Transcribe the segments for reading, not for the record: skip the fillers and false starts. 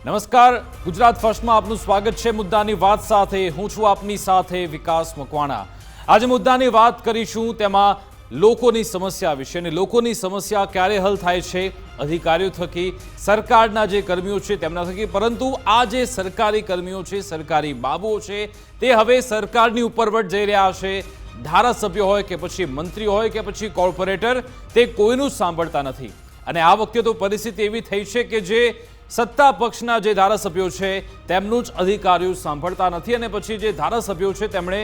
નમસ્કાર, ગુજરાત ફર્સ્ટમાં આપનું સ્વાગત છે। મુદ્દાની વાત સાથે હું છું આપની સાથે વિકાસ મકવાણા। આજે મુદ્દાની વાત કરીશું તેમાં લોકોની સમસ્યા વિશે અને લોકોની સમસ્યા ક્યારે હલ થાય છે? અધિકારીઓ થકી, સરકારના જે કર્મીઓ છે તેમના થકી, પરંતુ આ જે સરકારી કર્મીઓ છે, સરકારી બાબુઓ છે, તે હવે સરકારની ઉપરવટ જઈ રહ્યા છે। ધારાસભ્ય હોય કે પછી મંત્રી હોય કે પછી કોર્પોરેટર, તે કોઈનું સાંભળતા નથી અને આ વખતે તો પરિસ્થિતિ એવી થઈ છે કે જે સત્તા પક્ષના જે ધારાસભ્યો છે તેમનું જ અધિકારીઓ સાંભળતા નથી અને પછી જે ધારાસભ્યો છે તેમણે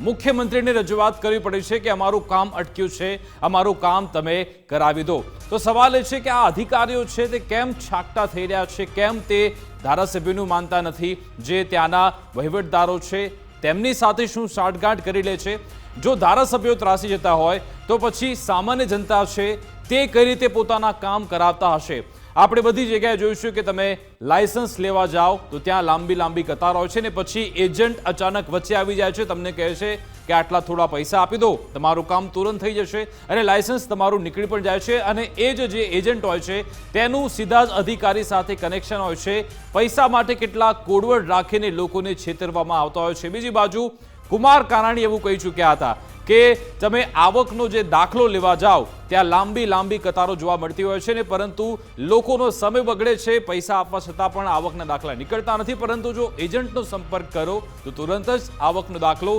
મુખ્યમંત્રીને રજૂઆત કરવી પડી છે કે અમારું કામ અટક્યું છે, અમારું કામ તમે કરાવી દો। તો સવાલ એ છે કે આ અધિકારીઓ છે તે કેમ છાંકટા થઈ રહ્યા છે, કેમ તે ધારાસભ્યોનું માનતા નથી? જે ત્યાંના વહીવટદારો છે તેમની સાથે શું સાંઠગાંઠ કરી લે છે? જો ધારાસભ્યો ત્રાસી જતા હોય તો પછી સામાન્ય જનતા છે તે કઈ રીતે પોતાના કામ કરાવતા હશે? આપણે બધી જગ્યાએ જોઈશું કે તમે લાયસન્સ લેવા જાઓ તો ત્યાં લાંબી કતાર હોય છે ને પછી એજન્ટ અચાનક વચ્ચે આવી જાય છે, તમને કહે છે કે આટલા થોડા પૈસા આપી દો, તમારું કામ તુરંત થઈ જશે અને લાયસન્સ તમારું નીકળી પણ જાય છે અને એ જે એજન્ટ હોય છે તેનું સીધા જ અધિકારી સાથે કનેક્શન હોય છે। પૈસા માટે કેટલાક કોડવર્ડ રાખીને લોકોને છેતરવામાં આવતા હોય છે। બીજી બાજુ કુમાર કાનાણી એવું કહી ચૂક્યા હતા કે તમે આવકનો જે દાખલો લેવા જાઓ ત્યાં લાંબી કતારો જોવા મળતી હોય છે ને પરંતુ લોકોનો સમય બગડે છે, પૈસા આપવા છતાં પણ આવકના દાખલા નીકળતા નથી। પરંતુ જો એજન્ટનો સંપર્ક કરો તો તુરંત જ આવકનો દાખલો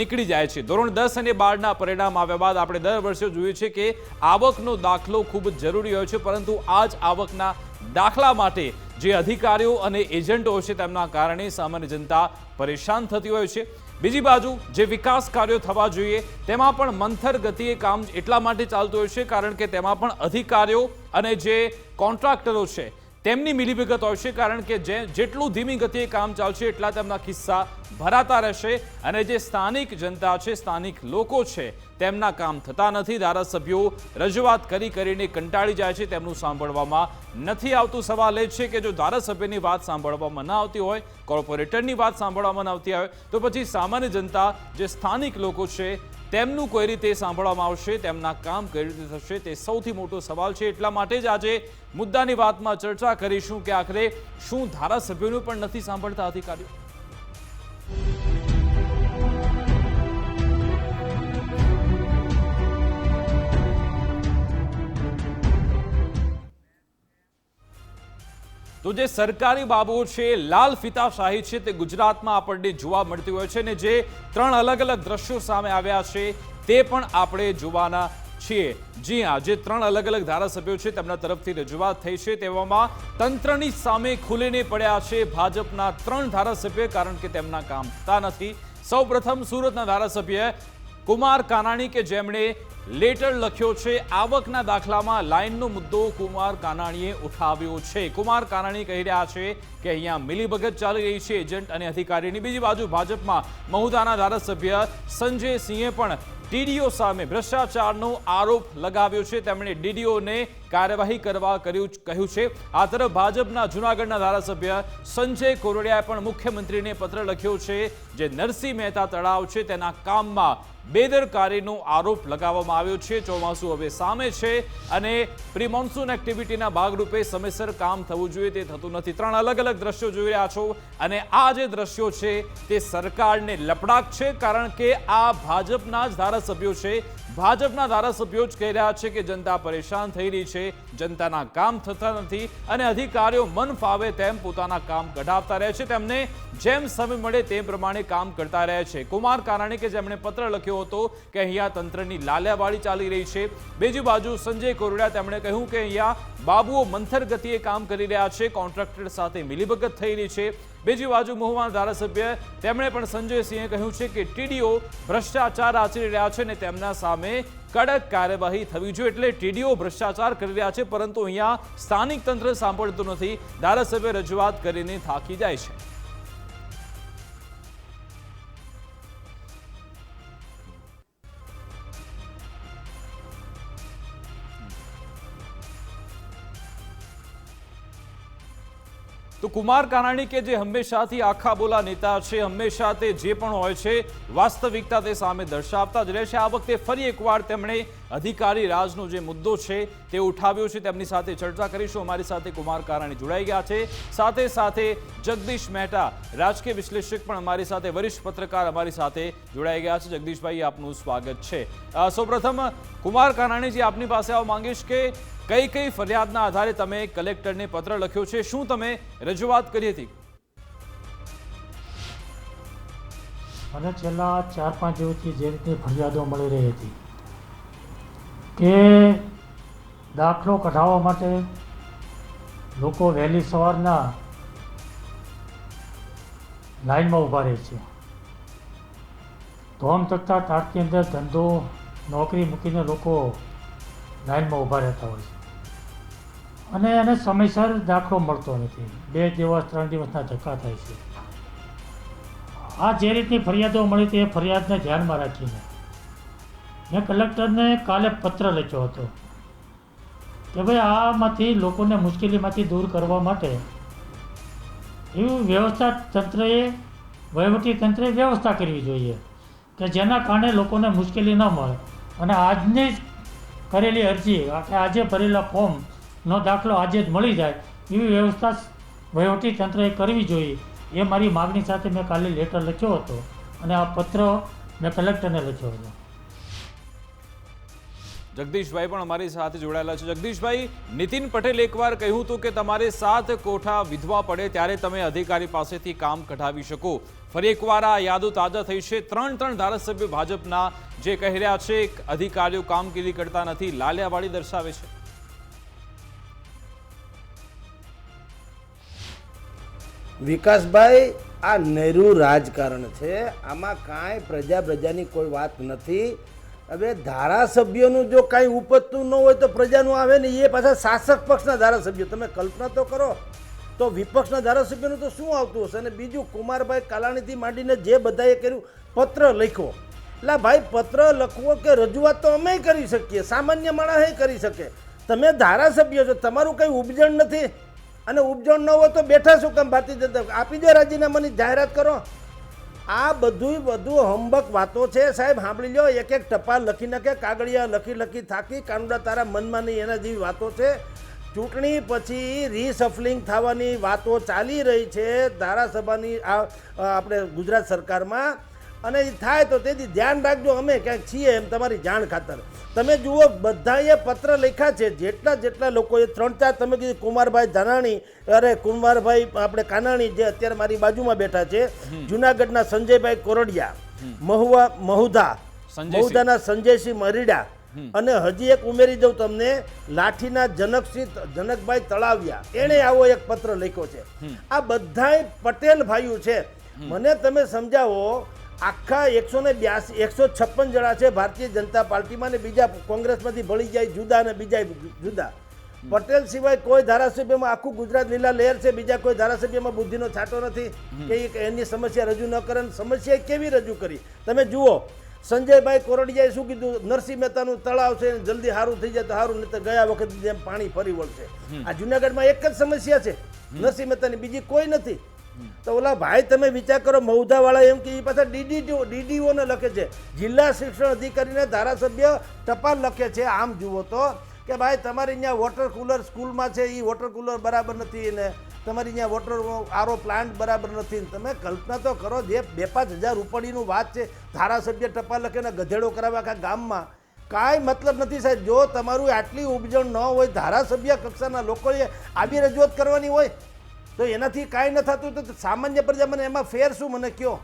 નીકળી જાય છે। ધોરણ 10 અને 12ના પરિણામ આવ્યા બાદ આપણે દર વર્ષે જોઈએ છીએ કે આવકનો દાખલો ખૂબ જ જરૂરી હોય છે, પરંતુ આ જ આવકના દાખલા માટે જે અધિકારીઓ અને એજન્ટો હોય છે તેમના કારણે સામાન્ય જનતા પરેશાન થતી હોય છે। બીજી બાજુ જે વિકાસ કાર્યો થવા જોઈએ તેમાં પણ મંથર ગતિએ કામ એટલા માટે ચાલતું હોય છે કારણ કે તેમાં પણ અધિકારીઓ અને જે કોન્ટ્રાક્ટરો છે તેમની મિલીભગત હોય છે, કારણ કે જેટલું ધીમી ગતિએ કામ ચાલશે એટલા તેમના ખિસ્સા ભરાતા રહેશે અને જે સ્થાનિક જનતા છે, સ્થાનિક લોકો છે તેમના કામ થતા નથી। ધારાસભ્યો રજૂઆત કરીને કંટાળી જાય છે, તેમનું સાંભળવામાં નથી આવતું। સવાલ એ છે કે જો ધારાસભ્યની વાત સાંભળવામાં ન આવતી હોય, કોર્પોરેટરની વાત સાંભળવામાં ન આવતી હોય તો પછી સામાન્ય જનતા જે સ્થાનિક લોકો છે તેમનું કઈ રીતે સાંભળવામાં આવશે, તેમના કામ કઈ રીતે થશે, તે સૌથી મોટો સવાલ છે। એટલા માટે જ આજે મુદ્દાની વાતમાં ચર્ચા કરીશું કે આખરે શું ધારાસભ્યોનું પણ નથી સાંભળતા અધિકારીઓ? તો જે સરકારી બાબુઓ છે, લાલ ફિતાશાહી છે, તે ગુજરાતમાં આપણને જોવા મળતી હોય છે ને જે 3 અલગ દ્રશ્યો સામે આવ્યા છે તે પણ આપણે જોવાના છીએ। જી હા, જે 3 અલગ ધારાસભ્યો છે તેમના તરફથી રજૂઆત થઈ છે તેવામાં તંત્રની સામે ખુલીને પડ્યા છે ભાજપના 3 ધારાસભ્ય, કારણ કે તેમના કામ થતા નથી। સૌપ્રથમ સુરતના ધારાસભ્ય કુમાર કાનાણી કે જેમણે લેટર લખ્યો છે, આવકના દાખલામાં લાઇનનો મુદ્દો કુમાર કાનાણીએ ઉઠાવ્યો છે। કુમાર કાનાણી કહી રહ્યા છે કે અહીંયા મિલીભગત ચાલી રહી છે એજન્ટ અને અધિકારીની। બીજી બાજુ ભાજપમાં મહુધાના ધારાસભ્ય સંજય સિંહે પણ ડીડીઓ સામે ભ્રષ્ટાચારનો આરોપ લગાવ્યો છે, તેમણે ડીડીઓને કાર્યવાહી કરવા કહ્યું છે। આ તરફ ભાજપના જૂનાગઢના ધારાસભ્ય સંજય કોરડિયાએ પણ મુખ્યમંત્રીને પત્ર લખ્યો છે, જે નરસિંહ મહેતા તળાવ છે તેના કામમાં બેદરકારીનો આરોપ લગાવવામાં આવ્યો છે। ચોમાસું હવે સામે છે અને પ્રી મોન્સૂન એક્ટિવિટીના ભાગરૂપે સમયસર કામ થવું જોઈએ તે થતું નથી। 3 અલગ દ્રશ્યો જોઈ રહ્યા છો અને આ જે દ્રશ્યો છે તે સરકારને લપડાક છે, કારણ કે આ ભાજપના જ ધારાસભ્યો છે, ભાજપના ધારાસભ્યો જ કહી રહ્યા છે કે જનતા પરેશાન થઈ રહી છે, જનતાના કામ થતા નથી અને અધિકારીઓ મન ફાવે તેમ પોતાના કામ કઢાવતા રહે છે, તેમને જેમ સમય મળે તે પ્રમાણે કામ કરતા રહે છે। કુમાર કાનાણી કે જેમણે પત્ર લખ્યો હતો કે અહીંયા તંત્રની લાલિયાવાડી ચાલી રહી છે। બીજી બાજુ સંજય કોરડિયા તેમણે કહ્યું કે અહીંયા બાબુઓ મંથર ગતિએ કામ કરી રહ્યા છે, કોન્ટ્રાક્ટર સાથે મિલીભગત થઈ રહી છે। બીજી બાજુ મહુવાના ધારાસભ્ય તેમણે પણ સંજય સિંહે કહ્યું છે કે ટીડીઓ ભ્રષ્ટાચાર આચરી રહ્યા છે અને તેમના સામે કડક કાર્યવાહી થવી જોઈએ। એટલે ટીડીઓ ભ્રષ્ટાચાર કરી રહ્યા છે પરંતુ અહીંયા સ્થાનિક તંત્ર સાંભળતું નથી, ધારાસભ્ય રજૂઆત કરીને થાકી જાય છે। તો કુમાર કાનાણી કે જે હંમેશાથી આખા બોલા નેતા છે, હંમેશા તે જે પણ હોય છે વાસ્તવિકતા તે સામે દર્શાવતા જ રહે છે. આ વખતે ફરી એકવાર તેમણે અધિકારી રાજનો જે મુદ્દો છે તે ઉઠાવ્યો છે. તેમની સાથે ચર્ચા કરીશું. અમારી સાથે કુમાર કાનાણી જોડાઈ ગયા છે, સાથે સાથે જગદીશ મહેતા રાજકીય વિશ્લેષક પણ અમારી સાથે, વરિષ્ઠ પત્રકાર અમારી સાથે જોડાઈ ગયા છે. જગદીશભાઈ, આપનું સ્વાગત છે. સૌપ્રથમ કુમાર કાનાણીજી, આપની પાસે આવવા માંગીશ કે કઈ કઈ ફરિયાદના આધારે તમે કલેક્ટરને પત્ર લખ્યો છે, શું તમે રજૂઆત કરી હતી? મને છેલ્લા 4-5 દિવસથી જે રીતે ફરિયાદો મળી રહી હતી કે દાખલો કઢાવવા માટે લોકો વહેલી સવારના લાઈનમાં ઊભા રહે છે. ધોમ તથા તાટની અંદર ધંધો નોકરી મૂકીને લોકો લાઈનમાં ઊભા રહેતા હોય છે અને એને સમયસર દાખલો મળતો નથી. 2 દિવસ 3 દિવસના ધક્કા થાય છે. આ જે રીતની ફરિયાદો મળી હતી એ ફરિયાદને ધ્યાનમાં રાખીને મેં કલેક્ટરને કાલે પત્ર લખ્યો હતો કે ભાઈ આમાંથી લોકોને મુશ્કેલીમાંથી દૂર કરવા માટે એવી વ્યવસ્થા તંત્રએ, વહીવટી તંત્રએ વ્યવસ્થા કરવી જોઈએ કે જેના કારણે લોકોને મુશ્કેલી ન મળે અને આજની કરેલી અરજી કે આજે ભરેલા ફોર્મનો દાખલો આજે જ મળી જાય એવી વ્યવસ્થા વહીવટી તંત્રએ કરવી જોઈએ. એ મારી માગણી સાથે મેં કાલે લેટર લખ્યો હતો અને આ પત્ર મેં કલેક્ટરને લખ્યો હતો. જગદીશભાઈ પણ અમારી સાથે જોડાયેલા છે. જગદીશભાઈ, નીતિન પટેલ એકવાર કહ્યું હતું કે તમારે 7 કોઠા વિધવા પડે ત્યારે તમે અધિકારી પાસેથી કામ કઢાવી શકો. ફરી એકવાર આ યાદો તાજા થઈ છે. 3 ધારાસભ્યો ભાજપના જે કહી રહ્યા છે અધિકારીઓ કામગીરી કરતા નથી, લાલિયાવાડી દર્શાવે છે. વિકાસભાઈ, આ નહેરુ રાજકારણ છે. આમાં કાંઈ પ્રજાની કોઈ વાત નથી. હવે ધારાસભ્યોનું જો કાંઈ ઉપજતું ન હોય તો પ્રજાનું આવે ને, એ પાછા શાસક પક્ષના ધારાસભ્યો. તમે કલ્પના તો કરો તો વિપક્ષના ધારાસભ્યોનું તો શું આવતું હશે. અને બીજું, કુમારભાઈ કાલાણીથી માંડીને જે બધાએ કર્યું, પત્ર લખ્યો. એટલે ભાઈ, પત્ર લખવો કે રજૂઆત તો અમે કરી શકીએ, સામાન્ય માણસ કરી શકે. તમે ધારાસભ્યો છો, તમારું કંઈ ઉપજણ નથી અને ઉપજણ ન હોય તો બેઠા શું કામ? ભારતીય જનતા આપી દો રાજીનામાની જાહેરાત કરો. આ બધું હંબક વાતો છે સાહેબ. સાંભળી લો, એક ટપાલ લખી નાખે, કાગળિયા લખી થાકી, કાનુડા તારા મનમાં નહીં, એના જેવી વાતો છે. ચૂંટણી પછી રીસફલિંગ થવાની વાતો ચાલી રહી છે ધારાસભાની આપણે ગુજરાત સરકારમાં, અને એ થાય તો તેથી ધ્યાન રાખજો. અમે ક્યાંક છીએ એમ તમારી જાણ ખાતર. તમે જુઓ, બધાએ પત્ર લખ્યા છે, જેટલા લોકોએ 3-4, તમે કીધું કુમારભાઈ ધાનાણી, કુમારભાઈ આપણે કાનાણી જે અત્યારે મારી બાજુમાં બેઠા છે, જુનાગઢના સંજયભાઈ કોરડિયા, મહુધાના સંજયસિંહ મરીડા, અને હજી એક ઉમેરી દઉં તમને, લાઠીના જનકભાઈ તળાવિયા, એણે આવો એક પત્ર લખ્યો છે. આ બધાય પટેલ ભાઈઓ છે. મને તમે સમજાવો, આખા 156 જણા છે ભારતીય જનતા પાર્ટીમાં, ને બીજા કોંગ્રેસમાંથી ભળી જાય જુદા અને બીજા જુદા. પટેલ સિવાય કોઈ ધારાસભ્યમાં આખું ગુજરાત લીલા લહેર છે. બીજા કોઈ ધારાસભ્યમાં બુદ્ધિનો છાંટો નથી કે એની સમસ્યા રજૂ ન કરે. સમસ્યા કેવી રજૂ કરી તમે જુઓ. સંજયભાઈ કોરડિયાએ શું કીધું? નરસિંહ મહેતાનું તળાવ છે, જલ્દી સારું થઈ જાય તો સારું, નહીં તો ગયા વખત જેમ પાણી ફરી વળશે. આ જુનાગઢમાં એક જ સમસ્યા છે નરસિંહ મહેતાની, બીજી કોઈ નથી. તો ઓલા ભાઈ, તમે વિચાર કરો, મહુધાવાળા એમ કે એ પાછા ડીડીઓને લખે છે, જિલ્લા શિક્ષણ અધિકારીને ધારાસભ્ય ટપાલ લખે છે. આમ જુઓ તો કે ભાઈ, તમારી અહીંયા વોટર કુલર સ્કૂલમાં છે, એ વોટર કુલર બરાબર નથી, ને તમારી અહીંયા વોટર આરો પ્લાન્ટ બરાબર નથી. તમે કલ્પના તો કરો, જે 2-5 હજાર રૂપિયાની વાત છે, ધારાસભ્ય ટપાલ લખે ને ગધેડો કરાવે આખા ગામમાં. કાંઈ મતલબ નથી સાહેબ. જો તમારું આટલી ઉપજણ ન હોય, ધારાસભ્ય કક્ષાના લોકોએ આવી રજૂઆત કરવાની હોય તો એનાથી કાંઈ ન થતું તો સામાન્ય પ્રજા, મને એમાં ફેર શું, મને કયો?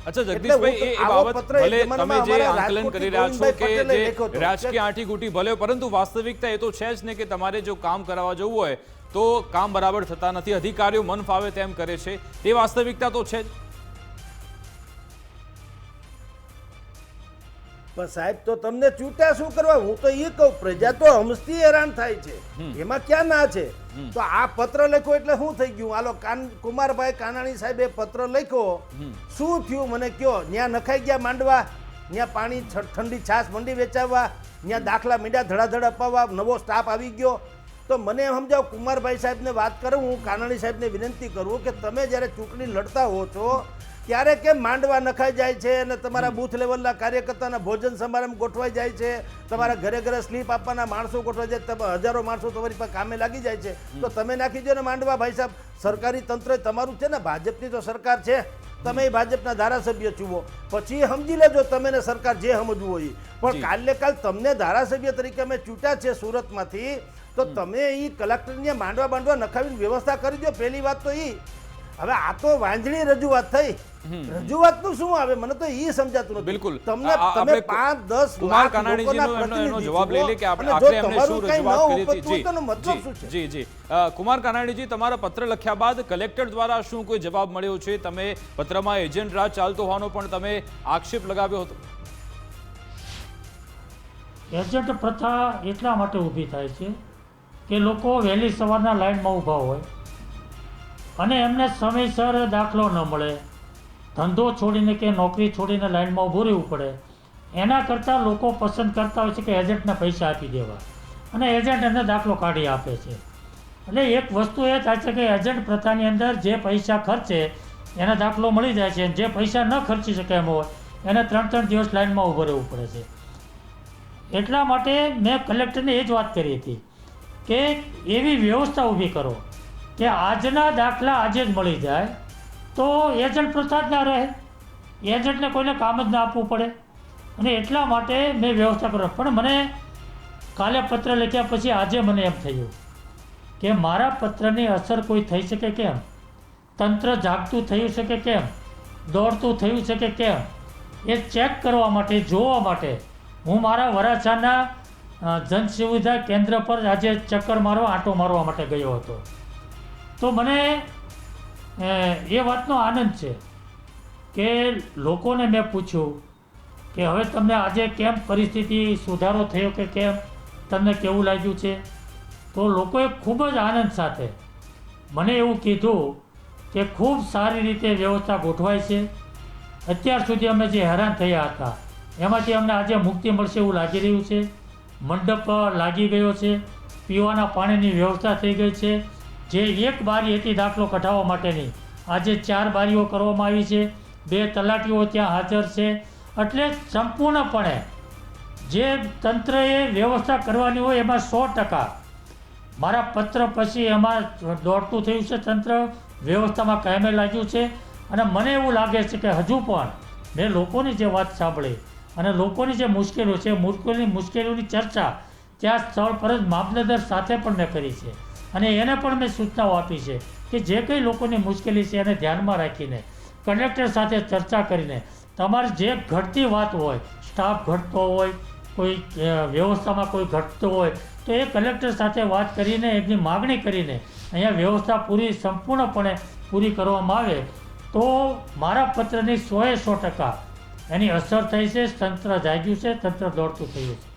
અચ્છા જગદીશભાઈ, એ બાબત ભલે તમે જે આંકલન કરી રહ્યા છો કે જે રાજકીય આંટીઘૂંટી ભલે, પરંતુ વાસ્તવિકતા એ તો છે જ ને કે તમારે જો કામ કરાવવા જવું હોય તો કામ બરાબર થતા નથી, અધિકારીઓ મન ફાવે તેમ કરે છે, તે વાસ્તવિકતા તો છે જ. પણ સાહેબ, તો તમને ચૂંટ્યા શું કરવા? હું તો એ કહું, પ્રજા તો હમસથી હેરાન થાય છે, એમાં ક્યાં ના છે. તો આ પત્ર લખ્યો એટલે શું થઈ ગયું? આલો કુમારભાઈ કાનાણી સાહેબે પત્ર લખ્યો, શું થયું મને કયો? ત્યાં નખાઈ ગયા માંડવા, ત્યાં પાણી ઠંડી છાશ મંડી વેચાવવા, ત્યાં દાખલા મીંડા ધડાધડ અપાવવા, નવો સ્ટાફ આવી ગયો. તો મને એમ સમજાવો, કુમારભાઈ સાહેબને વાત કરું, હું કાનાણી સાહેબને વિનંતી કરું કે તમે જ્યારે ચૂંટણી લડતા હો છો ત્યારે કેમ માંડવા નખાઈ જાય છે અને તમારા બૂથ લેવલના કાર્યકર્તાના ભોજન સમારંભ ગોઠવાઈ જાય છે, તમારા ઘરે ઘરે સ્લીપ આપવાના માણસો ગોઠવાઈ જાય, તમે હજારો માણસો તમારી પાસે કામે લાગી જાય છે, તો તમે નાખી દો ને માંડવા. ભાઈ સાહેબ, સરકારી તંત્ર તમારું છે ને, ભાજપની તો સરકાર છે, તમે એ ભાજપના ધારાસભ્ય છુઓ, પછી સમજી લેજો તમે ને સરકાર જે સમજવું હોય. પણ કાલે કાલ તમને ધારાસભ્ય તરીકે અમે ચૂંટ્યા છે સુરતમાંથી, તો તમે એ કલેક્ટરને માંડવા નખાવીને વ્યવસ્થા કરી દો. પહેલી વાત તો એ. હવે આ તો વાંજળી રજૂઆત થઈ, રજૂઆતનું શું આવે મને તો એ સમજાતું નથી. બિલકુલ તમને તમે 5-10 કુમાર કાનાણીજીનો જવાબ લઈ લે કે આપણે આખરે એમને શું રજૂઆત કરી હતી. મતલબ શું છે? જી જી કુમાર કાનાણીજી, તમારા પત્ર લખ્યા બાદ કલેક્ટર દ્વારા શું કોઈ જવાબ મળ્યો છે? તમે પત્રમાં એજન્ટ રાજ ચાલતો હોવાનો પણ તમે આક્ષેપ લગાવ્યો હતો. એજન્ટ પ્રથા એટલા માટે ઊભી થાય છે કે લોકો વહેલી સવારના લાઇનમાં ઊભા હોય અને એમને સમયસર દાખલો ન મળે, ધંધો છોડીને કે નોકરી છોડીને લાઇનમાં ઊભું રહેવું પડે. એના કરતાં લોકો પસંદ કરતા હોય છે કે એજન્ટને પૈસા આપી દેવા અને એજન્ટ એમને દાખલો કાઢી આપે છે. એટલે એક વસ્તુ એ થાય છે કે એજન્ટ પ્રથાની અંદર જે પૈસા ખર્ચે એને દાખલો મળી જાય છે, જે પૈસા ન ખર્ચી શકે એમ હોય એને 3-3 દિવસ લાઇનમાં ઊભું રહેવું પડે છે. એટલા માટે મેં કલેક્ટરને એ જ વાત કરી હતી કે એવી વ્યવસ્થા ઊભી કરો કે આજના દાખલા આજે જ મળી જાય, તો એજન્ટ પ્રથા જ ના રહે, એજન્ટને કોઈને કામ જ ના આપવું પડે. અને એટલા માટે મેં વ્યવસ્થા કરો. પણ મને કાલે પત્ર લખ્યા પછી આજે મને એમ થયું કે મારા પત્રની અસર કોઈ થઈ શકે કેમ, તંત્ર જાગતું થયું છે કે કેમ, દોડતું થયું છે કે કેમ, એ ચેક કરવા માટે, જોવા માટે હું મારા વરાછાના જનસુવિધા કેન્દ્ર પર આજે ચક્કર મારવા, આંટો મારવા માટે ગયો હતો. તો મને એ વાતનો આનંદ છે કે લોકોને મેં પૂછ્યું કે હવે તમને આજે કેમ પરિસ્થિતિ સુધારો થયો કે કેમ, તમને કેવું લાગ્યું છે? તો લોકોએ ખૂબ જ આનંદ સાથે મને એવું કીધું કે ખૂબ સારી રીતે વ્યવસ્થા ગોઠવાય છે. અત્યાર સુધી અમે જે હેરાન થયા હતા એમાંથી અમને આજે મુક્તિ મળશે એવું લાગી રહ્યું છે. મંડપ લાગી ગયો છે, પીવાના પાણીની વ્યવસ્થા થઈ ગઈ છે. જે એક બારી હતી દાખલો કઢાવવા માટેની, આજે 4 બારીઓ કરવામાં આવી છે, 2 તલાટીઓ ત્યાં હાજર છે. એટલે સંપૂર્ણપણે જે તંત્રએ વ્યવસ્થા કરવાની હોય એમાં 100% મારા પત્ર પછી એમાં દોડતું થયું છે. તંત્ર વ્યવસ્થામાં કાયમે લાગ્યું છે અને મને એવું લાગે છે કે હજુ પણ મેં લોકોની જે વાત સાંભળી અને લોકોની જે મુશ્કેલીઓ છે, મુશ્કેલીઓની ચર્ચા ત્યાં સ્થળ પર જ મામલતદાર સાથે પણ મેં કરી છે અને એને પણ મેં સૂચનાઓ આપી છે કે જે કંઈ લોકોની મુશ્કેલી છે એને ધ્યાનમાં રાખીને કલેક્ટર સાથે ચર્ચા કરીને તમારી જે ઘટતી વાત હોય, સ્ટાફ ઘટતો હોય, કોઈ વ્યવસ્થામાં કોઈ ઘટતો હોય, તો એ કલેક્ટર સાથે વાત કરીને એમની માગણી કરીને અહીંયા વ્યવસ્થા સંપૂર્ણપણે પૂરી કરવામાં આવે તો મારા પત્રની 100% એની અસર થઈ છે. તંત્ર જાગ્યું છે, તંત્ર દોડતું થયું છે.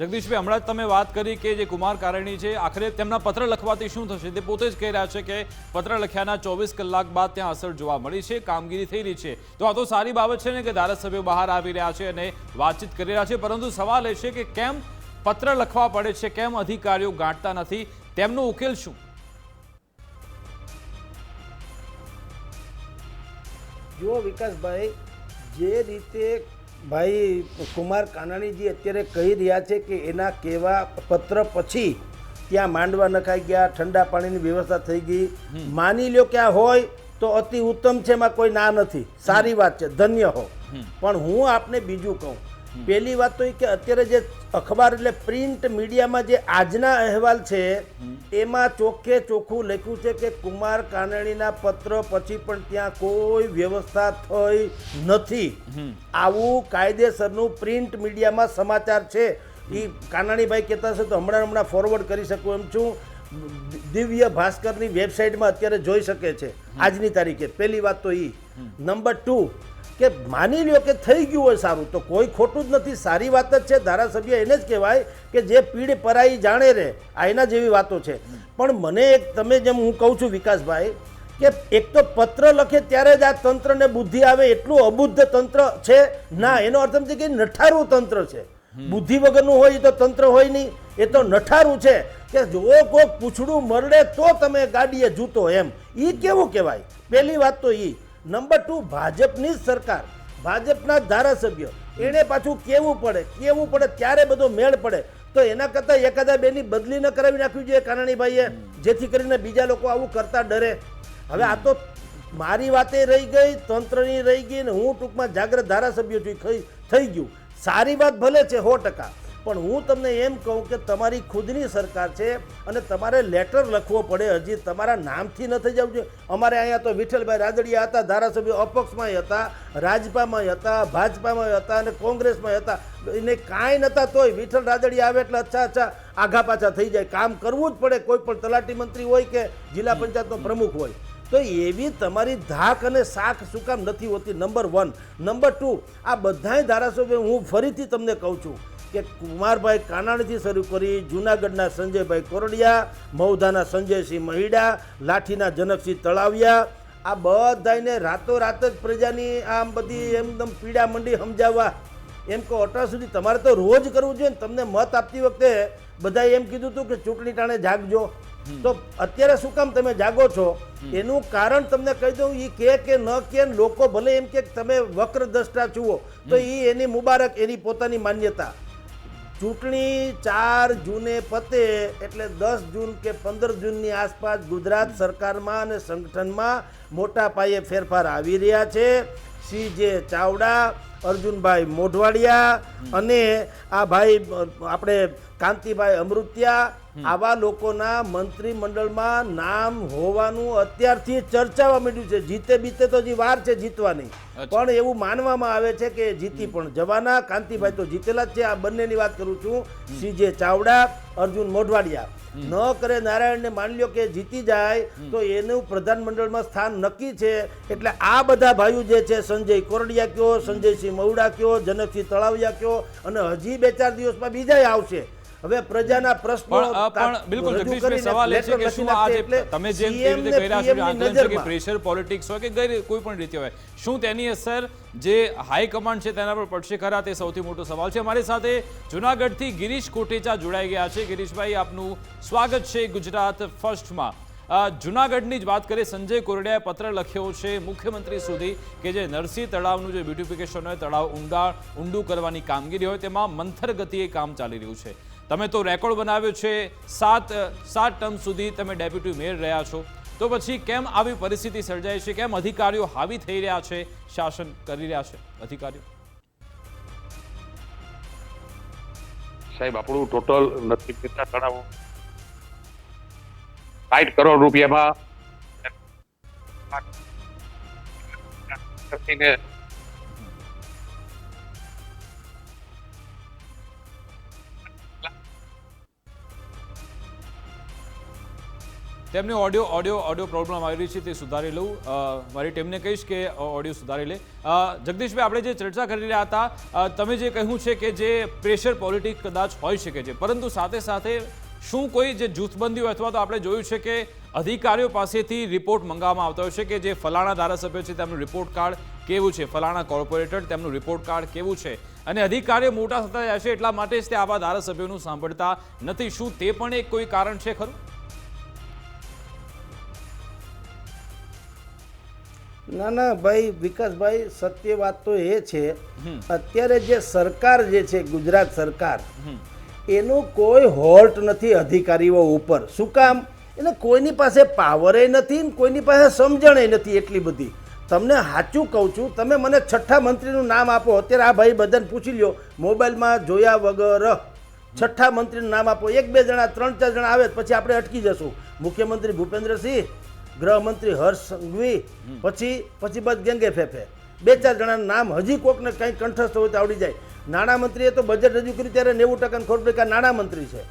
જગદીશભાઈ, હમણાં જ તમે વાત કરી કે જે કુમાર કાનાણી છે આખરે તેમના પત્ર લખવાથી શું થશે, તે પોતે જ કહી રહ્યા છે કે પત્ર લખ્યાના 24 કલાક બાદ ત્યાં અસર જોવા મળી છે, કામગીરી થઈ રહી છે. તો આ તો સારી બાબત છે ને કે ધારાસભ્યો બહાર આવી રહ્યા છે અને વાતચીત કરી રહ્યા છે. પરંતુ સવાલ એ છે કે કેમ પત્ર લખવા પડે છે, કેમ અધિકારીઓ ગાંઠતા નથી, તેમનો ઉકેલ શું? જુઓ વિકાસભાઈ, જે રીતે ભાઈ કુમાર કાનાણીજી અત્યારે કહી રહ્યા છે કે એના કહેવા પત્ર પછી ત્યાં માંડવા નખાઈ ગયા, ઠંડા પાણીની વ્યવસ્થા થઈ ગઈ, માની લ્યો કે આ હોય તો અતિ ઉત્તમ છે, એમાં કોઈ ના નથી, સારી વાત છે, ધન્ય હો. પણ હું આપને બીજું કહું, પહેલી વાત તો એ કે અત્યારે જે અખબાર એટલે પ્રિન્ટ મીડિયામાં જે આજના અહેવાલ છે એમાં ચોખ્ખે ચોખ્ખું લખ્યું છે કે કુમાર કાનાણીના પત્ર પછી પણ ત્યાં કોઈ વ્યવસ્થા થઈ નથી. આવું કાયદેસરનું પ્રિન્ટ મીડિયામાં સમાચાર છે. એ કાનાણીભાઈ કહેતા હશે તો હમણાં ફોરવર્ડ કરી શકું એમ છું. દિવ્ય ભાસ્કરની વેબસાઇટમાં અત્યારે જોઈ શકે છે આજની તારીખે. પહેલી વાત તો એ. નંબર 2 કે માની લ્યો કે થઈ ગયું હોય સારું તો કોઈ ખોટું જ નથી, સારી વાત જ છે. ધારાસભ્ય એને જ કહેવાય કે જે પીડ પરાઈ જાણે રે, આ એના જેવી વાતો છે. પણ મને એક તમે જેમ હું કહું છું વિકાસભાઈ કે એક તો પત્ર લખે ત્યારે જ આ તંત્રને બુદ્ધિ આવે એટલું અબુદ્ધ તંત્ર છે ના. એનો અર્થ એમ છે કે નઠારું તંત્ર છે. બુદ્ધિ વગરનું હોય તો તંત્ર હોય નહીં, એ તો નઠારું છે. કે જો કોઈક પૂછડું મરડે તો તમે ગાડીએ જૂતો એમ. એ કેવું કહેવાય? પહેલી વાત તો એ. નંબર 2, ભાજપની જ સરકાર, ભાજપના જ ધારાસભ્ય, એને પાછું કેવું પડે ત્યારે બધો મેળ પડે. તો એના કરતાં એકાદા બેની બદલી ન કરાવી નાખવી જોઈએ કાનાણીભાઈએ, જેથી કરીને બીજા લોકો આવું કરતા ડરે. હવે આ તો મારી વાતે રહી ગઈ, તંત્રની રહી ગઈ, ને હું ટૂંકમાં જાગ્રત ધારાસભ્ય છું, થઈ ગયું. સારી વાત ભલે છે 100%, પણ હું તમને એમ કહું કે તમારી ખુદની સરકાર છે અને તમારે લેટર લખવો પડે. હજી તમારા નામથી ન થઈ જવું જોઈએ. અમારે અહીંયા તો વિઠ્ઠલભાઈ રાદડિયા હતા, ધારાસભ્યો અપક્ષમાં હતા, રાજપામાં હતા, ભાજપામાં હતા અને કોંગ્રેસમાં હતા. એને કાંઈ નહોતા તોય વિઠ્ઠલ રાદડિયા આવે એટલે અચ્છા આઘા પાછા થઈ જાય. કામ કરવું જ પડે, કોઈ પણ તલાટી મંત્રી હોય કે જિલ્લા પંચાયતનો પ્રમુખ હોય. તો એવી તમારી ધાક અને શાખ શું કામ નથી હોતી? નંબર 1. નંબર 2, આ બધાય ધારાસભ્યો હું ફરીથી તમને કહું છું કે કુમારભાઈ કાનાણીથી શરૂ કરી જૂનાગઢના સંજયભાઈ કોરડિયા, મહુધાના સંજયસિંહ મહિડા, લાઠીના જનકસિંહ તળાવિયા, આ બધાને રાતોરાત જ પ્રજાની આમ બધી એમદમ પીડા મંડી સમજાવવા. એમ કહો અટા સુધી તમારે તો રોજ કરવું જોઈએ ને. તમને મત આપતી વખતે બધાએ એમ કીધું હતું કે ચૂંટણી ટાણે જાગજો. તો અત્યારે શું કામ તમે જાગો છો? એનું કારણ તમને કહી દઉં. એ કે ન કે લોકો ભલે એમ કે તમે વક્ર દ્રષ્ટા જુઓ, તો એ એની મુબારક, એની પોતાની માન્યતા. ચૂંટણી 4 જૂને પતે એટલે 10 જૂન કે 15 જૂનની આસપાસ ગુજરાત સરકારમાં અને સંગઠનમાં મોટા પાયે ફેરફાર આવી રહ્યા છે. CJ ચાવડા, અર્જુનભાઈ મોઢવાડિયા અને આ ભાઈ આપણે કાંતિભાઈ અમૃતિયા, આવા લોકોના મંત્રીમંડળમાં નામ હોવાનું અત્યારથી ચર્ચાવા માંડ્યું છે. જીતે બીતે તો હજી વાર છે જીતવાની, પણ એવું માનવામાં આવે છે કે જીતી પણ જવાના. કાંતિભાઈ તો જીતેલા જ છે. આ બંનેની વાત કરું છું, CJ ચાવડા, અર્જુન મોઢવાડિયા. ન કરે નારાયણને માની લ્યો કે જીતી જાય તો એનું પ્રધાનમંડળમાં સ્થાન નક્કી છે. એટલે આ બધા ભાઈઓ જે છે, સંજય કોરડિયા કયો, સંજયસિંહ મહુડા કયો, જનકસિંહ તળાવિયા કયો, અને હજી 2-4 દિવસમાં બીજાય આવશે. હવે પ્રજાના પ્રશ્નો પણ બિલકુલ જગદીશભાઈ સવાલ એ છે કે શું આ જે તમે જેમ કેવી રીતે કહી રહ્યા છો આંદોલન છે કે પ્રેશર પોલિટિક્સ હોય કે કોઈ પણ રીતે હોય, શું તેની અસર જે હાઈકમાન્ડ છે તેના પર પડશે ખરા? તે સૌથી મોટો સવાલ છે. અમારી સાથે જૂનાગઢથી ગિરીશ કોટેચા જોડાઈ ગયા છે. ગિરીશભાઈ, આપનું સ્વાગત છે ગુજરાત ફર્સ્ટમાં. જૂનાગઢની જ વાત કરીએ. સંજય કોરડિયાએ પત્ર લખ્યો છે મુખ્યમંત્રી સુધી કે જે નરસિંહ તળાવનું જે બ્યુટિફિકેશન હોય, તળાવ ઊંડું કરવાની કામગીરી હોય, તેમાં મંથર ગતિએ કામ ચાલી રહ્યું છે. તમે તો રેકોર્ડ બનાવ્યો છે, 7 ટર્મ સુધી તમે ડેપ્યુટી મેયર રહ્યા છો. તો પછી કેમ આવી પરિસ્થિતિ સર્જાય છે? કેમ અધિકારીઓ હાવી થઈ રહ્યા છે, શાસન કરી રહ્યા છે અધિકારીઓ? સાહેબ, આપણું ટોટલ નથી કેટલા તળાવ 60 કરોડ રૂપિયામાં તેમને ઓડિયો પ્રોબ્લેમ આવી રહી છે, તે સુધારી લઉં. મારી ટીમને કહીશ કે ઓડિયો સુધારી લે. જગદીશભાઈ, આપણે જે ચર્ચા કરી રહ્યા હતા, તમે જે કહ્યું છે કે જે પ્રેશર પોલિટિક્સ કદાચ હોઈ શકે છે, પરંતુ સાથે સાથે શું કોઈ જે જૂથબંધી હોય, અથવા તો આપણે જોયું છે કે અધિકારીઓ પાસેથી રિપોર્ટ મંગાવવામાં આવતા હોય છે કે જે ફલાણા ધારાસભ્ય છે તેમનું રિપોર્ટ કાર્ડ કેવું છે, ફલાણા કોર્પોરેટર તેમનું રિપોર્ટ કાર્ડ કેવું છે, અને અધિકારીઓ મોટા થતા જાય છે એટલા માટે જ તે આવા ધારાસભ્યોનું સાંભળતા નથી. શું તે પણ એક કોઈ કારણ છે ખરું? ના ભાઈ વિકાસભાઈ, સત્ય વાત તો એ છે, અત્યારે જે સરકાર જે છે ગુજરાત સરકાર, એનું કોઈ હોલ્ટ નથી અધિકારીઓ ઉપર. શું કામ? એને કોઈની પાસે પાવરે નથી ને કોઈની પાસે સમજણે નથી એટલી બધી. તમને સાચું કહું છું, તમે મને 6ઠ્ઠા મંત્રીનું નામ આપો. અત્યારે આ ભાઈ બધાને પૂછી લ્યો, મોબાઈલમાં જોયા વગર 6ઠ્ઠા મંત્રીનું નામ આપો. 1-2 જણા, 3-4 જણા આવે પછી આપણે અટકી જશું. મુખ્યમંત્રી ભૂપેન્દ્રસિંહ, ગૃહમંત્રી હર્ષ સંઘવી, પછી બસ ગેંગે ફેફે. 2-4 જણાના નામ હજી કોકને કંઈ કંઠસ્થ હોય તો આવડી જાય. નાણામંત્રીએ તો બજેટ રજૂ કર્યું ત્યારે 90% ખબર પડી કે નાણામંત્રી છે.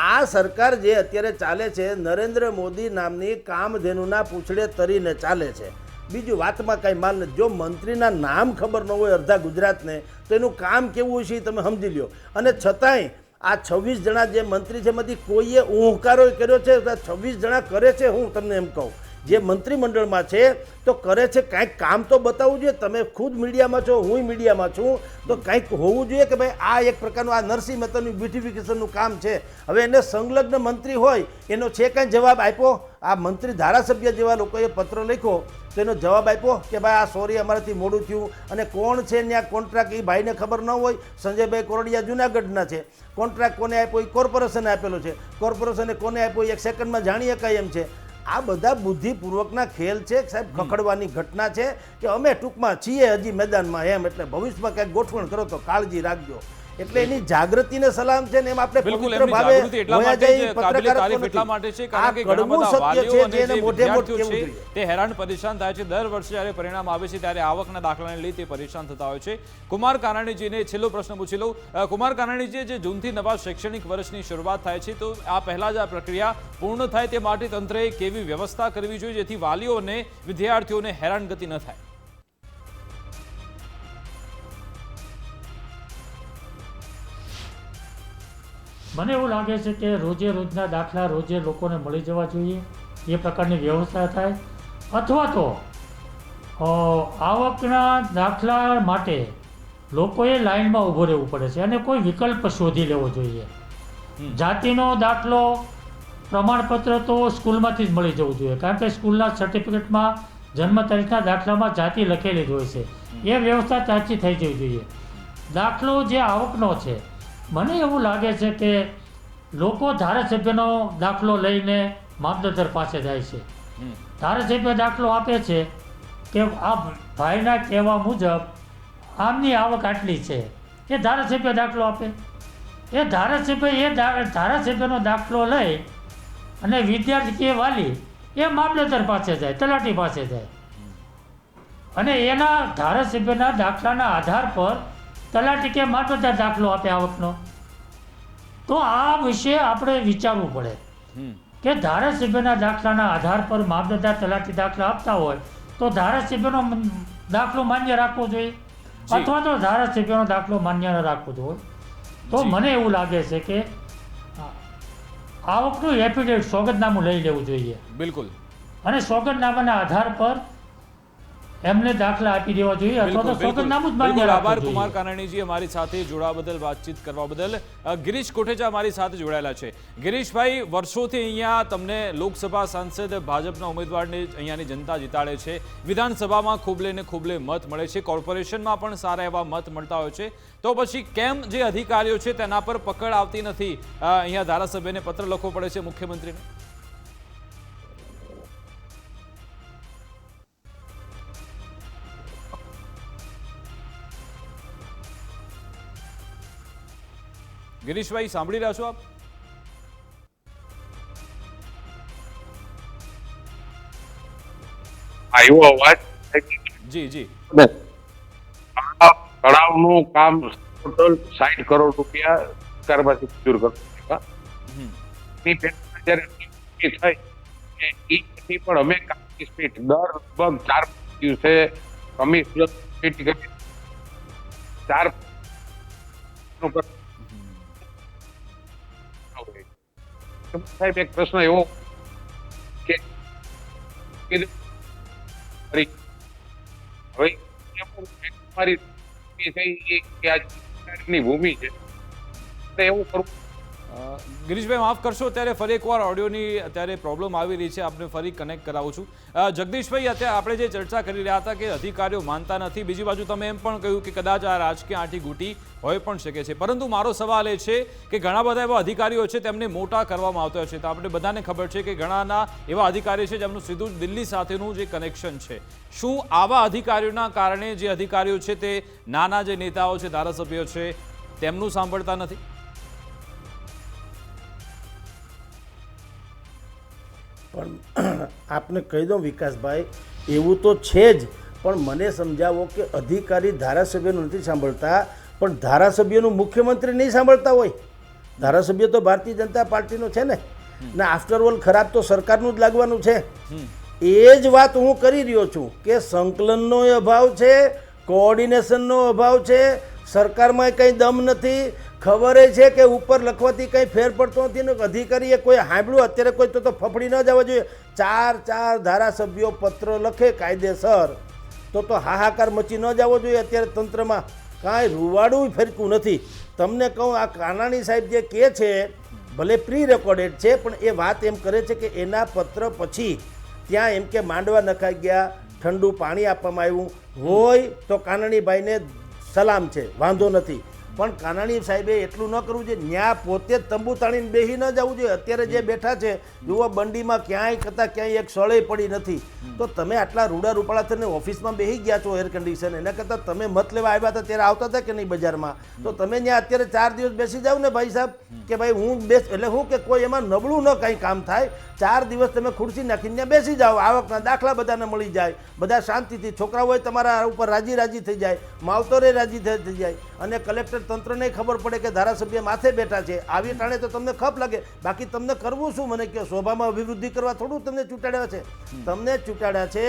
આ સરકાર જે અત્યારે ચાલે છે, નરેન્દ્ર મોદી નામની કામધેનુના પૂંછડે તરીને ચાલે છે. બીજું વાતમાં કાંઈ માલ નથી. જો મંત્રીના નામ ખબર ન હોય અડધા ગુજરાતને, તો એનું કામ કેવું છે તમે સમજી લ્યો. અને છતાંય આ 26 જણા જે મંત્રી છે એમાંથી કોઈએ ઊંહકારો કર્યો છે? 26 જણા કરે છે. હું તમને એમ કહું જે મંત્રીમંડળમાં છે તો કરે છે, કાંઈક કામ તો બતાવવું જોઈએ. તમે ખુદ મીડિયામાં છો, હું મીડિયામાં છું, તો કાંઈક હોવું જોઈએ કે ભાઈ આ એક પ્રકારનું આ નરસિંહ મહેતાનું બ્યુટિફિકેશનનું કામ છે. હવે એને સંલગ્ન મંત્રી હોય એનો છે કાંઈ જવાબ આપ્યો? આ મંત્રી ધારાસભ્ય જેવા લોકોએ પત્ર લખ્યો તો એનો જવાબ આપ્યો કે ભાઈ આ સોરી અમારાથી મોડું થયું. અને કોણ છે ત્યાં કોન્ટ્રાક્ટ એ ભાઈને ખબર ન હોય. સંજયભાઈ કોરડિયા જુનાગઢના છે. કોન્ટ્રાક્ટ કોને આપ્યો એ કોર્પોરેશને આપેલો છે. કોર્પોરેશને કોને આપ્યો એક સેકન્ડમાં જાણી શકાય એમ છે. આ બધા બુદ્ધિપૂર્વકના ખેલ છે સાહેબ, ખખડવાની ઘટના છે કે અમે ટૂંકમાં છીએ હજી મેદાનમાં એમ, એટલે ભવિષ્યમાં કંઈક ગોઠવણ કરો તો કાળજી રાખજો. એટલે એની જાગૃતિને સલામ છે ને એમ આપણે બિલકુલ પવિત્ર એમની ભાવે જાગૃતિ એટલા હોયા માટે જઈએ જ કાબિલે તારીફ પત્રકારત્વ એટલા માટે છે આ કારણ કે ઘણા કડવું બધા સત્ય વાલીઓ છે અને જેને જે મોઢે મોઢ વિદ્યાર્થીઓ કહેવું છે જોઈએ. તે હેરાન પરેશાન થાય છે. દર વર્ષે જ્યારે પરિણામ આવે છે ત્યારે આવકના દાખલાને લઈ તે પરેશાન થતા હોય છે. કુમાર કાનાણીજીને છેલ્લો પ્રશ્ન પૂછી લઉં. કુમાર કાનાણીજી, જે જૂનથી નવા શૈક્ષણિક વર્ષની શરૂઆત થાય છે તો આ પહેલા જ આ પ્રક્રિયા પૂર્ણ થાય તે માટે તંત્રએ કેવી વ્યવસ્થા કરવી જોઈએ જેથી વાલીઓ અને વિદ્યાર્થીઓને હેરાનગતિ ન થાય? મને એવું લાગે છે કે રોજે રોજના દાખલા રોજે લોકોને મળી જવા જોઈએ, એ પ્રકારની વ્યવસ્થા થાય. અથવા તો આવકના દાખલા માટે લોકોએ લાઇનમાં ઊભો રહેવું પડે છે અને કોઈ વિકલ્પ શોધી લેવો જોઈએ. જાતિનો દાખલો, પ્રમાણપત્ર તો સ્કૂલમાંથી જ મળી જવું જોઈએ, કારણ કે સ્કૂલના સર્ટિફિકેટમાં જન્મ તારીખના દાખલામાં જાતિ લખેલી જ હોય છે. એ વ્યવસ્થા ત્યાંથી થઈ જવી જોઈએ. દાખલો જે આવકનો છે, મને એવું લાગે છે કે લોકો ધારાસભ્યનો દાખલો લઈને મામલતદાર પાસે જાય છે. ધારાસભ્ય દાખલો આપે છે કે આ ભાઈના કહેવા મુજબ આમની આવક આટલી છે, એ ધારાસભ્ય દાખલો આપે. એ ધારાસભ્યનો દાખલો લઈ અને વિદ્યાર્થી કે વાલી એ મામલતદાર પાસે જાય, તલાટી પાસે જાય અને એના ધારાસભ્યના દાખલાના આધાર પર તલાટી કે મામલતદાર દાખલો આપે આવકનો. તો આ વિશે આપણે વિચારવું પડે કે ધારાસભ્યના દાખલાના આધાર પર મામલતદાર તલાટી દાખલા આપતા હોય તો ધારાસભ્યનો દાખલો માન્ય રાખવો જોઈએ અથવા તો ધારાસભ્યનો દાખલો માન્ય ન રાખવો જોઈએ. તો મને એવું લાગે છે કે આવકનું એફિડેવિટ સોગંદનામું લઈ લેવું જોઈએ. બિલકુલ. અને સોગંદનામાના આધાર પર એમને દાખલા આપી દેવા જોઈએ અથવા તો સોગંદનામું જ માન્ય રાખવું આભાર જોઈએ. કુમાર કાનાણીજી અમારી સાથે જોડાવા બદલ, વાતચીત કરવા બદલ. ગિરીશ કોટેચા અમારી સાથે જોડાયેલા છે. ગિરીશભાઈ, વર્ષોથી અહીંયા તમને લોકસભા સાંસદ ભાજપના ઉમેદવારને અહીંયાની જનતા જીતાડે છે, વિધાનસભામાં ખૂબલે ને ખૂબલે મત મળે છે, કોર્પોરેશનમાં પણ સારા એવા મત મળતા હોય છે, તો પછી કેમ જે અધિકારીઓ છે તેના પર પકડ આવતી નથી? અહીંયા ધારાસભ્યને પત્ર લખવો પડે છે મુખ્યમંત્રીને. ગિરીશભાઈ, સાંભળી રહ્યા છો આપ? આવ્યો અવાજ? જી જી. તળાવનું કામ ટોટલ 60 કરોડ રૂપિયા સરકારમાંથી મંજૂર કરવામાં થઈ પણ અમે કામની સ્પીડ દર લગભગ 4 દિવસે કમિશનર સાહેબ એક પ્રશ્ન એવો કે હવે મારી ભૂમિ છે એવું કરવું. ગિરીશભાઈ, માફ કરશો, અત્યારે ફરી એકવાર ઓડિયોની અત્યારે પ્રોબ્લેમ આવી રહી છે, આપને ફરી કનેક્ટ કરાવું છું. જગદીશભાઈ, અત્યારે આપણે જે ચર્ચા કરી રહ્યા હતા કે અધિકારીઓ માનતા નથી, બીજી બાજુ તમે એમ પણ કહ્યું કે કદાચ આ રાજકીય આંટીઘૂંટી હોઈ પણ શકે છે, પરંતુ મારો સવાલ એ છે કે ઘણા બધા એવા અધિકારીઓ છે તેમને મોટા કરવામાં આવતા છે. તો આપણે બધાને ખબર છે કે ઘણાના એવા અધિકારીઓ છે જેમનું સીધું દિલ્હી સાથેનું જે કનેક્શન છે. શું આવા અધિકારીઓના કારણે જે અધિકારીઓ છે તે નાના જે નેતાઓ છે, ધારાસભ્યો છે, તેમનું સાંભળતા નથી? પણ આપને કહી દઉં વિકાસભાઈ, એવું તો છે જ, પણ મને સમજાવો કે અધિકારી ધારાસભ્યનું નથી સાંભળતા, પણ ધારાસભ્યનું મુખ્યમંત્રી નહીં સાંભળતા હોય? ધારાસભ્ય તો ભારતીય જનતા પાર્ટીનો છે ને આફ્ટર ઓલ ખરાબ તો સરકારનું જ લાગવાનું છે. એ જ વાત હું કરી રહ્યો છું કે સંકલનનો અભાવ છે, કોઓર્ડિનેશનનો અભાવ છે, સરકારમાં કંઈ દમ નથી, ખબર છે કે ઉપર લખવાથી કંઈ ફેર પડતો નથી ને અધિકારીએ કોઈ સાંભળ્યું અત્યારે કોઈ તો ફફડી ન જવા જોઈએ. 4 ધારાસભ્યો પત્ર લખે કાયદેસર તો હાહાકાર મચી ન જવો જોઈએ. અત્યારે તંત્રમાં કાંઈ રૂવાડું ફેરકું નથી. તમને કહું આ કાનાણી સાહેબ જે કહે છે ભલે પ્રી રેકોર્ડેડ છે પણ એ વાત એમ કરે છે કે એના પત્ર પછી ત્યાં એમ કે માંડવા નખાઈ ગયા, ઠંડુ પાણી આપવામાં આવ્યું હોય તો કાનાણીભાઈને સલામ છે, વાંધો નથી. પણ કાનાણી સાહેબે એટલું ન કરવું જોઈએ. ન્યા પોતે જ તંબુ તાણીને બેસી ન જવું જોઈએ. અત્યારે જે બેઠા છે જુઓ બંડીમાં ક્યાંય કરતાં ક્યાંય એક સળે પડી નથી. તો તમે આટલા રૂડા રૂપાળા થઈને ઓફિસમાં બેસી ગયા છો એર કન્ડિશન, એના કરતાં તમે મત લેવા આવ્યા હતા ત્યારે આવતા હતા કે નહીં બજારમાં? તો તમે ત્યાં અત્યારે 4 દિવસ બેસી જાવ ને ભાઈ સાહેબ કે ભાઈ હું એટલે હું કે કોઈ એમાં નબળું ન કંઈ કામ થાય. 4 દિવસ તમે ખુરશી નાખીને ત્યાં બેસી જાઓ, આવકના દાખલા બધાને મળી જાય, બધા શાંતિથી, છોકરાઓ હોય તમારા ઉપર રાજી થઈ જાય, માવતરે રાજી થઈ જાય, અને કલેક્ટર તંત્રને ખબર પડે કે ધારાસભ્ય માથે બેઠા છે. આવી ટાણે તો તમને ખપ લાગે. બાકી તમને કરવું શું? મને કહો, શોભામાં અભિવૃદ્ધિ કરવા થોડું તમને ચૂંટાડ્યા છે? તમને ચૂંટાડ્યા છે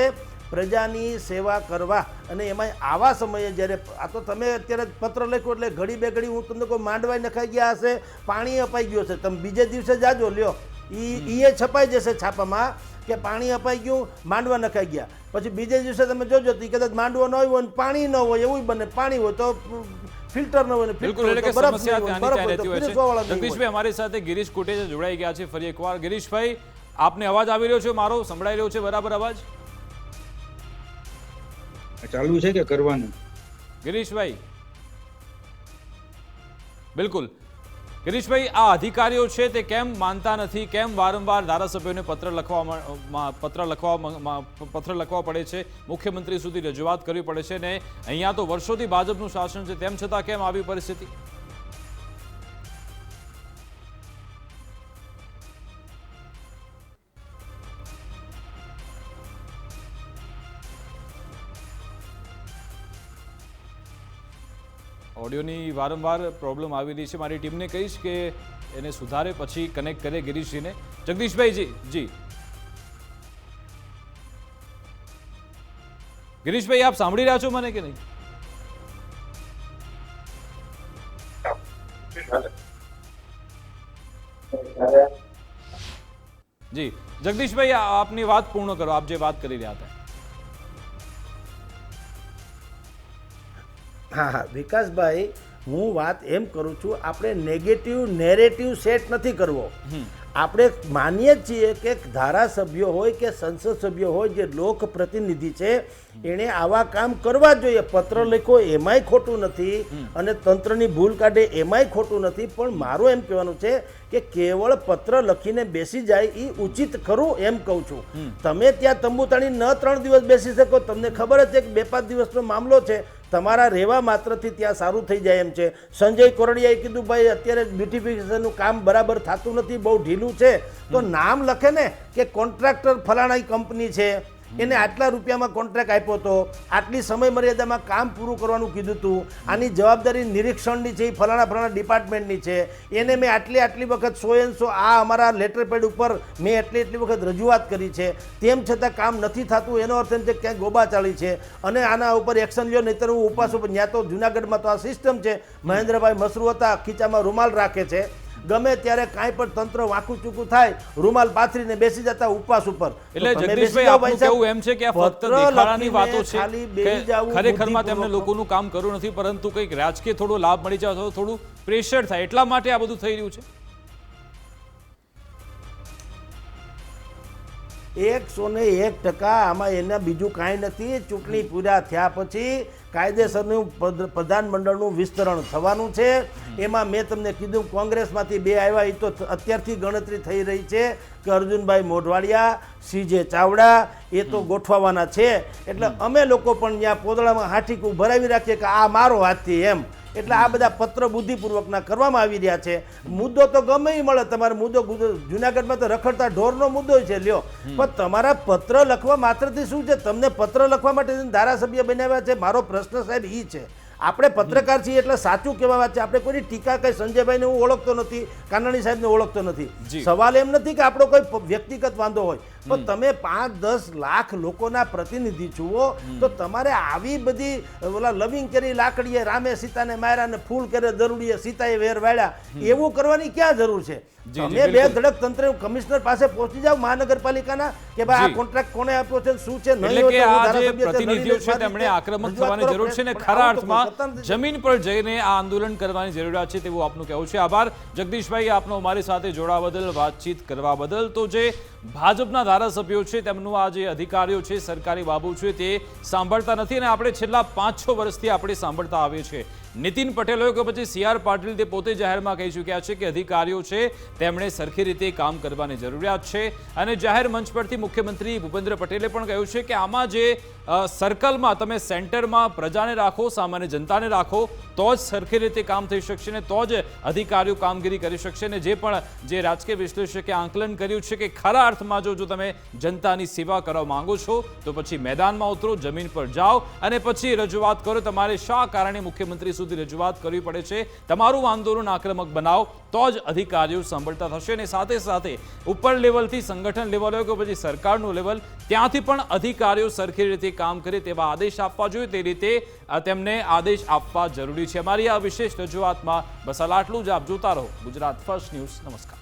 પ્રજાની સેવા કરવા. અને એમાં આવા સમયે જ્યારે આ તો તમે અત્યારે પત્ર લખ્યો એટલે ઘડી બે ઘડી હું તમને કોઈ માંડવાઈ નખાઈ ગયા હશે, પાણી અપાઈ ગયું હશે, તમે બીજે દિવસે જાજો લ્યો એ છપાઈ જશે છાપામાં કે પાણી અપાઈ ગયું, માંડવા નખાઈ ગયા. પછી બીજે દિવસે તમે જોજો તો કદાચ માંડવો ન હોય ને પાણી ન હોય એવું બને. પાણી હોય તો ફિલ્ટર ન હોય ને બિલકુલ, એટલે કે સમસ્યા ત્યાંની ત્યાં રહેતી હોય છે. જગદીશભાઈ અમારી સાથે ગિરીશ કોટેચા જોડાઈ ગયા છે ફરી એકવાર. ગિરીશભાઈ, આપને અવાજ આવી રહ્યો છે મારો? સંભળાઈ રહ્યો છે બરાબર અવાજ? ચાલુ છે કે કરવાનું? ગિરીશભાઈ, બિલકુલ. ગિરીશભાઈ, આ અધિકારીઓ છે તે કેમ માનતા નથી? કેમ વારંવાર ધારાસભ્યોને પત્ર લખવા પડે છે, મુખ્યમંત્રી સુધી રજૂઆત કરવી પડે છે, ને અહીંયા તો વર્ષોથી ભાજપનું શાસન છે, તેમ છતાં કેમ આવી પરિસ્થિતિ? ઓડિયોની વારંવાર પ્રોબ્લેમ આવી રહી છે. મારી ટીમને કહીશ કે એને સુધારે, પછી કનેક્ટ કરે ગિરીશજીને. જગદીશભાઈ જી ગિરીશભાઈ, આપ સાંભળી રહ્યા છો મને કે નહીં? જી જગદીશભાઈ, આપની વાત પૂર્ણ કરો, આપ જે વાત કરી રહ્યા હતા. હા વિકાસભાઈ, હું વાત એમ કરું છું, આપણે નેગેટિવ નેરેટિવ સેટ નથી કરવો. આપણે માનીએ છીએ કે ધારાસભ્યો હોય કે સંસદ સભ્યો હોય, જે લોક પ્રતિનિધિ છે, એણે આવા કામ કરવા જોઈએ. પત્ર લખો એમાંય ખોટું નથી અને તંત્રની ભૂલ કાઢે એમાંય ખોટું નથી. પણ મારું એમ કહેવાનું છે કે કેવળ પત્ર લખીને બેસી જાય એ ઉચિત ખરું એમ કહું છું. તમે ત્યાં તંબુ તાણી ન 3 દિવસ બેસી શકો. તમને ખબર જ છે કે 2-5 દિવસનો મામલો છે. તમારા રહેવા માત્રથી ત્યાં સારું થઈ જાય એમ છે. સંજય કોરડિયાએ કીધું ભાઈ અત્યારે બ્યુટિફિકેશનનું કામ બરાબર થતું નથી, બહુ ઢીલું છે. તો નામ લખે ને કે કોન્ટ્રાક્ટર ફલાણા કંપની છે, એને આટલા રૂપિયામાં કોન્ટ્રાક્ટ આપ્યો હતો, આટલી સમય મર્યાદામાં કામ પૂરું કરવાનું કીધું હતું, આની જવાબદારી નિરીક્ષણની છે, એ ફલાણા ડિપાર્ટમેન્ટની છે, એને મેં આટલી વખત 100 આ અમારા લેટર પેડ ઉપર મેં એટલી વખત રજૂઆત કરી છે, તેમ છતાં કામ નથી થતું. એનો અર્થ એમ છે ક્યાંક ગોબા ચાલી છે અને આના ઉપર એક્શન લ્યો, નહીંતર હું ઉપવાસ ઉપર. ત્યાં તો જુનાગઢમાં તો આ સિસ્ટમ છે, મહેન્દ્રભાઈ મસરૂ હતા, ખીચામાં રૂમાલ રાખે છે, ગમે ત્યારે કાંઈ પણ તંત્ર વાંકું ચૂકું થાય રૂમાલ પાથરીને બેસી જતા ઉપવાસ ઉપર. એટલે જગદીશભાઈ, આપનું કહેવું એમ છે કે આ ફક્ત દેખાડાની વાતો છે કે ખરેખરમાં તેમને લોકોનું કામ કરવું નથી, પરંતુ કંઈક રાજકીય થોડો લાભ મળી જાય, થોડું પ્રેશર થાય, એટલા માટે આ બધું થઈ રહ્યું છે? 101% આમાં એના બીજું કાંઈ નથી. ચૂંટણી પૂરા થયા પછી કાયદેસરનું પ્રધાનમંડળનું વિસ્તરણ થવાનું છે. એમાં મેં તમને કીધું કોંગ્રેસમાંથી 2 આવ્યા, એ તો અત્યારથી ગણતરી થઈ રહી છે કે અર્જુનભાઈ મોઢવાડિયા, CJ ચાવડા, એ તો ગોઠવવાના છે. એટલે અમે લોકો પણ ત્યાં પોદળામાં હાથીકું ભરાવી રાખીએ કે આ મારો હાથથી એમ. એટલે આ બધા પત્ર બુદ્ધિપૂર્વકના કરવામાં આવી રહ્યા છે. મુદ્દો તો ગમે એ મળે. તમારો મુદ્દો જુનાગઢમાં તો રખડતા ઢોરનો મુદ્દો છે લ્યો, પણ તમારા પત્ર લખવા માત્રથી શું છે? તમને પત્ર લખવા માટે ધારાસભ્ય બનાવ્યા છે. મારો પ્રશ્ન સાહેબ એ છે, આપણે પત્રકાર છીએ એટલે સાચું કહેવા વાત છે. આપણે કોઈની ટીકા કઈ સંજયભાઈને હું ઓળખતો નથી, કાનાણી સાહેબને ઓળખતો જી. નથી. સવાલ એમ નથી કે આપણો કોઈ વ્યક્તિગત વાંધો હોય, પણ તમે 5-10 લાખ લોકોના પ્રતિનિધિ છો તો તમારે આવી બધી ઓલા લવિંગ કરી લાકડીએ રામે સીતાને માર્યા ને ફૂલ કરે દરુડીએ સીતાએ વેર વાળ્યા એવું કરવાની ક્યાં જરૂર છે? જી, તમે બે બિલકુલ. ધડક તંત્ર કમિશનર પાસે પહોંચી જાવ મહાનગરપાલિકાના કે ભાઈ જી. આ કોન્ટ્રાક્ટ કોણે આપ્યો છે, શું છે, નહીં એટલે હોય કે તો હું આ જે ધારાસભ્ય છે, પ્રતિનિધિઓ લડીને છે મારી તેમણે રીતે આક્રમક રજૂઆત થવાની કરો, જરૂર છે ને પણ ખરા આવું તો કોઈ અર્થમાં કરતા નથી. જમીન પર જઈને આ આંદોલન કરવાની જરૂરિયાત છે તેવું આપનું કહેવું છે. આભાર જગદીશભાઈ આપનો અમારી સાથે જોડાવા બદલ, વાતચીત કરવા બદલ. તો જે ભાજપના ધારાસભ્યો છે તેમનું આ જે અધિકારીઓ છે, સરકારી બાબુ છે તે સાંભળતા નથી અને આપણે છેલ્લા 5-6 વર્ષથી આપણે સાંભળતા આવીએ છીએ. નીતિન પટેલ હોય કે પછી CR પાટીલ તે પોતે જાહેરમાં કહી ચૂક્યા છે કે અધિકારીઓ છે તેમણે સરખી રીતે કામ કરવાની જરૂરિયાત છે અને જાહેર મંચ પરથી મુખ્યમંત્રી ભૂપેન્દ્ર પટેલે પણ કહ્યું છે કે આમાં જે સર્કલમાં તમે સેન્ટરમાં પ્રજાને રાખો, સામાન્ય જનતાને રાખો તો જ સરખી રીતે કામ થઈ શકશે ને તો જ અધિકારીઓ કામગીરી કરી શકશે. ને જે પણ જે રાજકીય વિશ્લેષકે આંકલન કર્યું છે કે ખરા અર્થમાં જો તમે જનતાની સેવા કરવા માંગો છો તો પછી મેદાનમાં ઉતરો, જમીન પર જાઓ અને પછી રજૂઆત કરો. તમારે શા કારણે મુખ્યમંત્રી સુધી રજૂઆત કરવી પડે છે, તમારું આંદોલન આક્રમક બનાવો તો જ અધિકારીઓ સાંભળતા થશે. અને સાથે સાથે ઉપર લેવલથી સંગઠન લેવલ હોય કે પછી સરકારનું લેવલ ત્યાંથી પણ અધિકારીઓ સરખી રીતે કામ કરે તેવા આદેશ આપવા જોઈએ, તે રીતે તેમને આદેશ આપવા જરૂરી છે. અમારી આ વિશેષ રજૂઆતમાં બસ આટલું જ. આપ જોતા રહો ગુજરાત ફર્સ્ટ ન્યૂઝ. નમસ્કાર.